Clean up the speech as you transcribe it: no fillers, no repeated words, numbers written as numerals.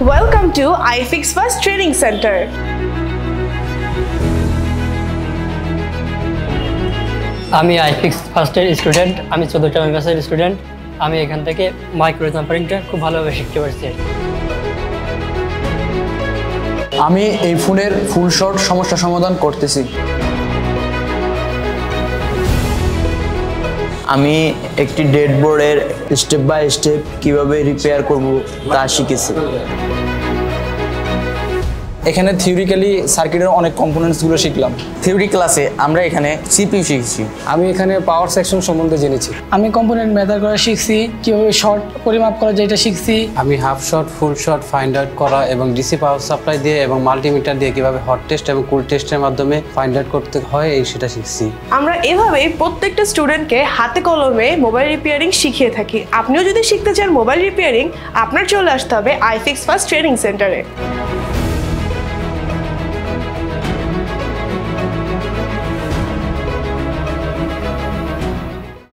Welcome to IFixFast Training Center. আমি IFixFast-এর student, আমি 14টা ব্যাচের স্টুডেন্ট। আমি এখান থেকে মাইক্রো জাম্পারিংটা খুব ভালোভাবে শিখতে পারছি। আমি এই ফোনের ফুল শট সমস্যা সমাধান করতেছি। আমি একটি ডেডবোর্ডের স্টেপ বাই স্টেপ কিভাবে রিপেয়ার করব তা শিখেছি। এখানে থিওরিক্যালি সার্কিটের অনেক কম্পোনেন্টসগুলো শিখলাম। থিওরি ক্লাসে আমরা এখানে সিপিইউ শিখেছি। আমি এখানে পাওয়ার সেকশন সম্বন্ধে জেনেছি। আমি কম্পোনেন্ট মেজার করা শিখছি, কিভাবে শর্ট পরিমাপ করা যায় এটা শিখছি। আমি হাফ শট, ফুল শট ফাইন্ড আউট করা এবং ডিসি পাওয়ার সাপ্লাই দিয়ে এবং মাল্টিমিটার দিয়ে কিভাবে হট টেস্ট এবং কুল টেস্টের মাধ্যমে ফাইন্ড আউট করতে হয় সেটা শিখছি। আমরা এভাবেই প্রত্যেকটা স্টুডেন্টকে হাতে কলমে মোবাইল রিপেয়ারিং শিখিয়ে থাকি। আপনিও যদি শিখতে চান মোবাইল রিপেয়ারিং, আপনার চলে আসতে হবে IFixFast ট্রেনিং সেন্টারে।